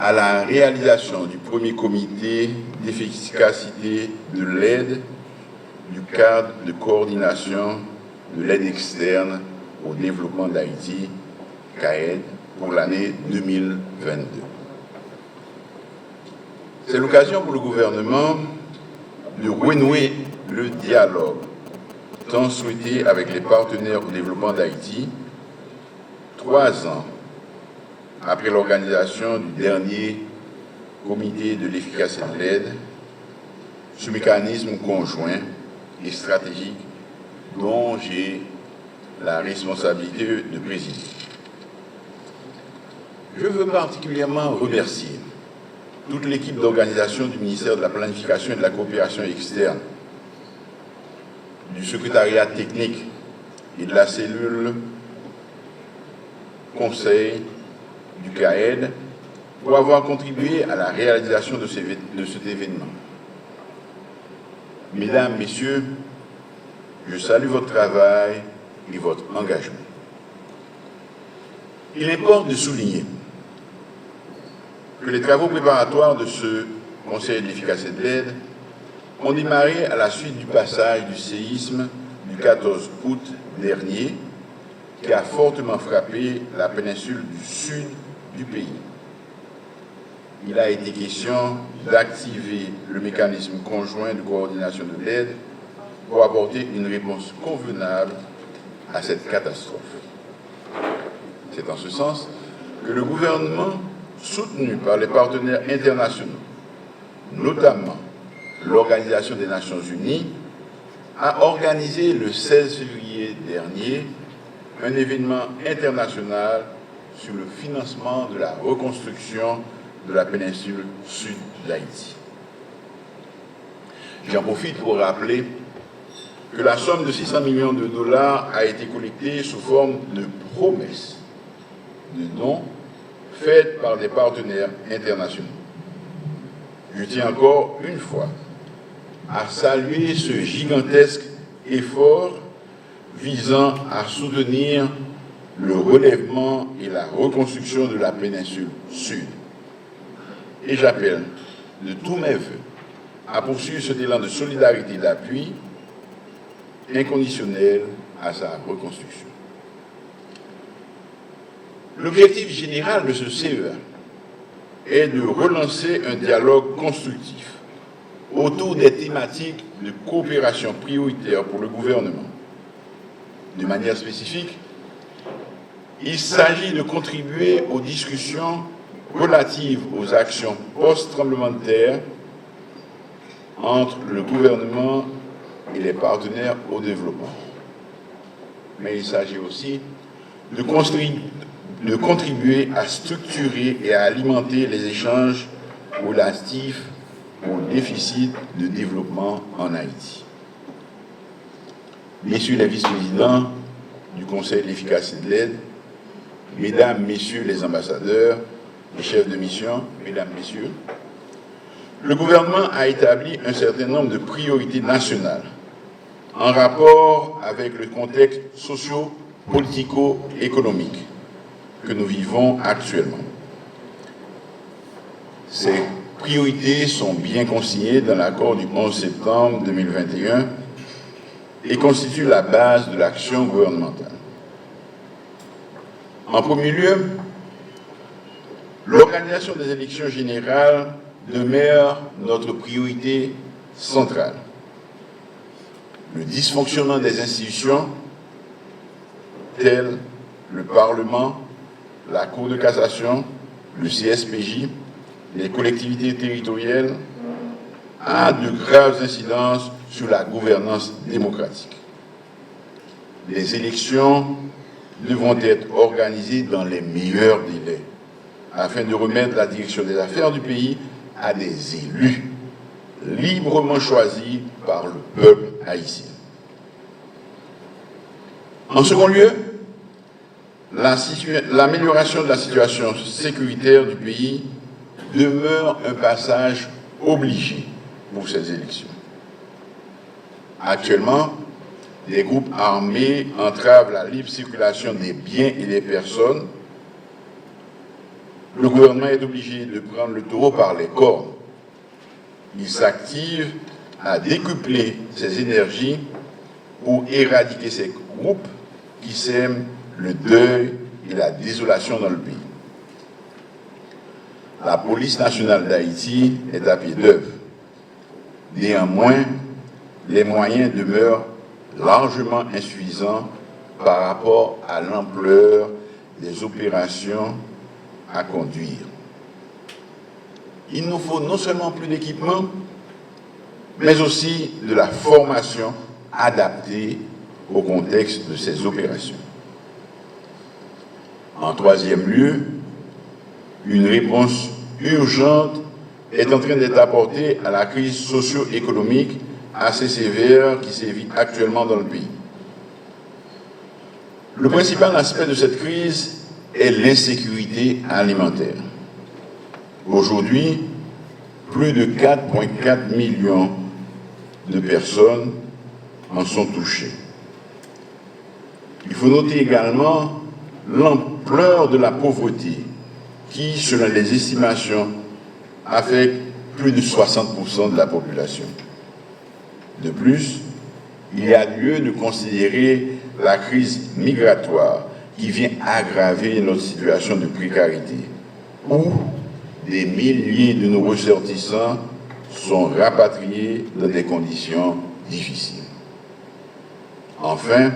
à la réalisation du premier comité d'efficacité de l'aide du cadre de coordination de l'aide externe au développement d'Haïti, CAED, pour l'année 2022. C'est l'occasion pour le gouvernement de renouer le dialogue tant souhaité avec les partenaires au développement d'Haïti, 3 ans après l'organisation du dernier comité de l'efficacité de l'aide, ce mécanisme conjoint et stratégique dont j'ai la responsabilité de présider. Je veux particulièrement remercier toute l'équipe d'organisation du ministère de la Planification et de la Coopération externe, du secrétariat technique et de la cellule conseil du CAED pour avoir contribué à la réalisation de cet événement. Mesdames, Messieurs, je salue votre travail et votre engagement. Il importe de souligner que les travaux préparatoires de ce Conseil de l'efficacité de l'aide ont démarré à la suite du passage du séisme du 14 août dernier qui a fortement frappé la péninsule du sud du pays. Il a été question d'activer le mécanisme conjoint de coordination de l'aide pour apporter une réponse convenable à cette catastrophe. C'est en ce sens que le gouvernement, soutenu par les partenaires internationaux, notamment l'Organisation des Nations Unies, a organisé le 16 février dernier un événement international sur le financement de la reconstruction de la péninsule sud d'Haïti. J'en profite pour rappeler que la somme de 600 millions de dollars a été collectée sous forme de promesses de dons faites par des partenaires internationaux. Je tiens encore une fois à saluer ce gigantesque effort visant à soutenir le relèvement et la reconstruction de la péninsule sud. Et j'appelle de tous mes voeux à poursuivre cet élan de solidarité et d'appui inconditionnel à sa reconstruction. L'objectif général de ce CEA est de relancer un dialogue constructif autour des thématiques de coopération prioritaires pour le gouvernement. De manière spécifique, il s'agit de contribuer aux discussions relatives aux actions post-tremblement de terre entre le gouvernement et les partenaires au développement. Mais il s'agit aussi de contribuer à structurer et à alimenter les échanges relatifs au déficit de développement en Haïti. Messieurs les vice-présidents du Conseil de l'efficacité de l'aide, Mesdames, Messieurs les ambassadeurs, les chefs de mission, Mesdames, Messieurs, le gouvernement a établi un certain nombre de priorités nationales en rapport avec le contexte socio-politico-économique que nous vivons actuellement. Ces priorités sont bien consignées dans l'accord du 11 septembre 2021 et constituent la base de l'action gouvernementale. En premier lieu, l'organisation des élections générales demeure notre priorité centrale. Le dysfonctionnement des institutions, telles le Parlement, la Cour de cassation, le CSPJ, les collectivités territoriales, a de graves incidences sur la gouvernance démocratique. Les élections devront être organisées dans les meilleurs délais afin de remettre la direction des affaires du pays à des élus librement choisis par le peuple haïtien. En second lieu, l'amélioration de la situation sécuritaire du pays demeure un passage obligé pour ces élections. Actuellement, les groupes armés entravent la libre circulation des biens et des personnes le gouvernement est obligé de prendre le taureau par les cornes. Il s'active à décupler ses énergies pour éradiquer ces groupes qui sèment le deuil et la désolation dans le pays. La police nationale d'Haïti est à pied d'œuvre. Néanmoins, les moyens demeurent largement insuffisants par rapport à l'ampleur des opérations à conduire. Il nous faut non seulement plus d'équipements, mais aussi de la formation adaptée au contexte de ces opérations. En troisième lieu, une réponse urgente est en train d'être apportée à la crise socio-économique assez sévère qui sévit actuellement dans le pays. Le principal aspect de cette crise est l'insécurité alimentaire. Aujourd'hui, plus de 4,4 millions de personnes en sont touchées. Il faut noter également l'ampleur de la pauvreté qui, selon les estimations, affecte plus de 60% de la population. De plus, il y a lieu de considérer la crise migratoire qui vient aggraver notre situation de précarité, où des milliers de nos ressortissants sont rapatriés dans des conditions difficiles. Enfin,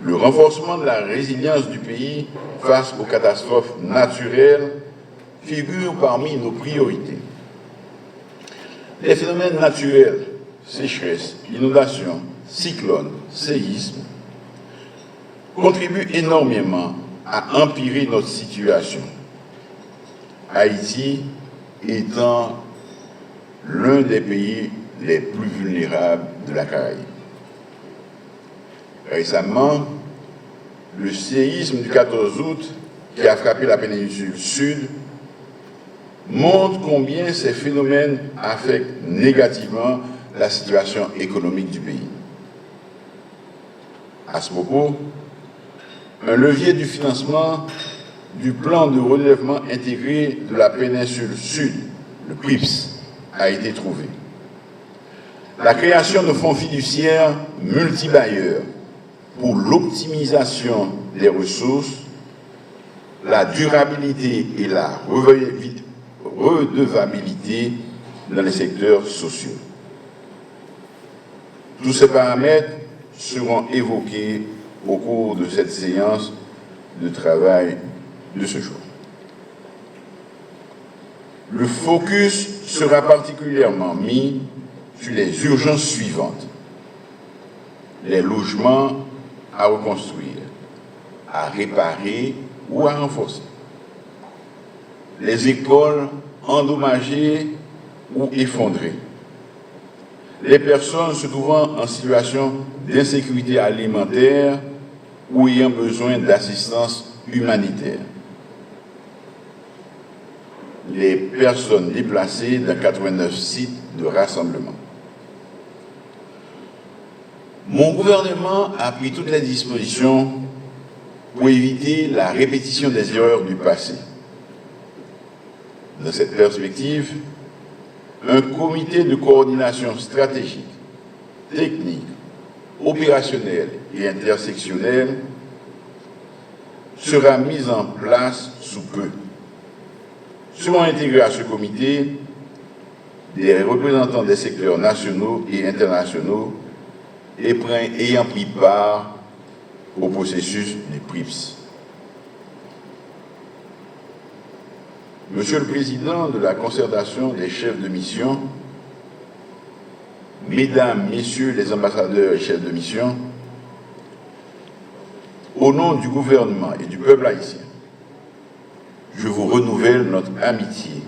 le renforcement de la résilience du pays face aux catastrophes naturelles figure parmi nos priorités. Les phénomènes naturels, sécheresse, inondations, cyclones, séismes, contribuent énormément à empirer notre situation. Haïti étant l'un des pays les plus vulnérables de la Caraïbe. Récemment, le séisme du 14 août qui a frappé la péninsule sud montre combien ces phénomènes affectent négativement la situation économique du pays. À ce propos, un levier du financement du plan de relèvement intégré de la péninsule sud, le PRIPS, a été trouvé. La création de fonds fiduciaires multibailleurs pour l'optimisation des ressources, la durabilité et la redevabilité dans les secteurs sociaux. Tous ces paramètres seront évoqués au cours de cette séance de travail de ce jour. Le focus sera particulièrement mis sur les urgences suivantes: les logements à reconstruire, à réparer ou à renforcer, les écoles endommagées ou effondrées, les personnes se trouvant en situation d'insécurité alimentaire ou ayant besoin d'assistance humanitaire, les personnes déplacées dans 89 sites de rassemblement. Mon gouvernement a pris toutes les dispositions pour éviter la répétition des erreurs du passé. Dans cette perspective, un comité de coordination stratégique, technique, opérationnel et intersectionnel sera mis en place sous peu. Seront intégrés à ce comité des représentants des secteurs nationaux et internationaux ayant pris part au processus du PRIPS. Monsieur le Président de la concertation des chefs de mission, Mesdames, Messieurs les ambassadeurs et chefs de mission, au nom du gouvernement et du peuple haïtien, je vous renouvelle notre amitié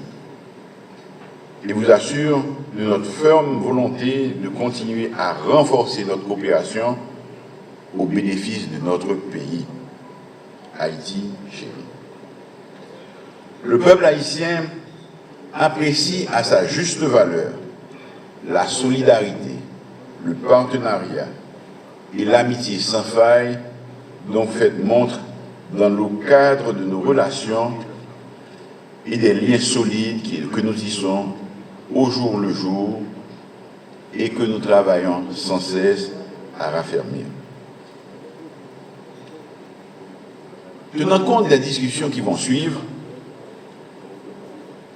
et vous assure de notre ferme volonté de continuer à renforcer notre coopération au bénéfice de notre pays, Haïti chéri. Le peuple haïtien apprécie à sa juste valeur la solidarité, le partenariat et l'amitié sans faille dont vous faites montre dans le cadre de nos relations et des liens solides que nous tissons au jour le jour et que nous travaillons sans cesse à raffermir. Tenant compte des discussions qui vont suivre,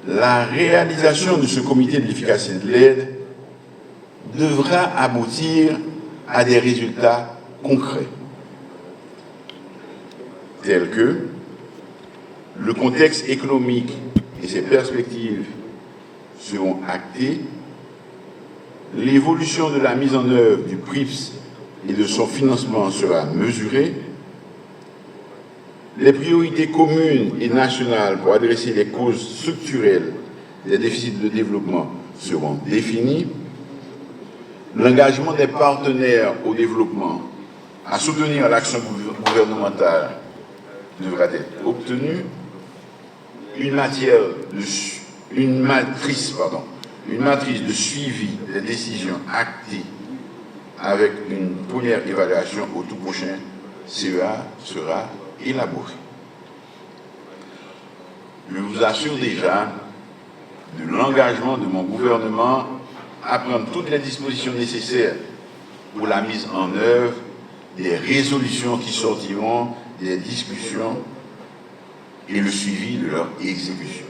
la réalisation de ce comité de l'efficacité de l'aide devra aboutir à des résultats concrets, tels que le contexte économique et ses perspectives seront actées, l'évolution de la mise en œuvre du PRIPS et de son financement sera mesurée, les priorités communes et nationales pour adresser les causes structurelles des déficits de développement seront définies, l'engagement des partenaires au développement à soutenir l'action gouvernementale devra être obtenu, une matrice de suivi des décisions actées avec une première évaluation au tout prochain CEA sera élaborée. Je vous assure déjà de l'engagement de mon gouvernement à prendre toutes les dispositions nécessaires pour la mise en œuvre des résolutions qui sortiront des discussions et le suivi de leur exécution.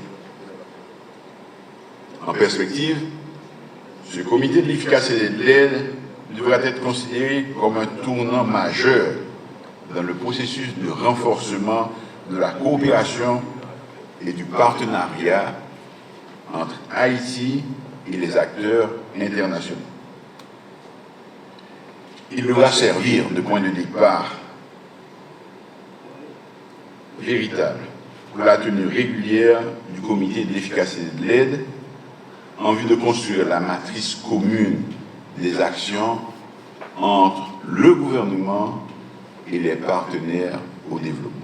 En perspective, ce comité de l'efficacité de l'aide devra être considéré comme un tournant majeur dans le processus de renforcement de la coopération et du partenariat entre Haïti et les acteurs internationaux. Il devra servir de point de départ véritable pour la tenue régulière du comité de l'efficacité de l'aide en vue de construire la matrice commune des actions entre le gouvernement et les partenaires au développement.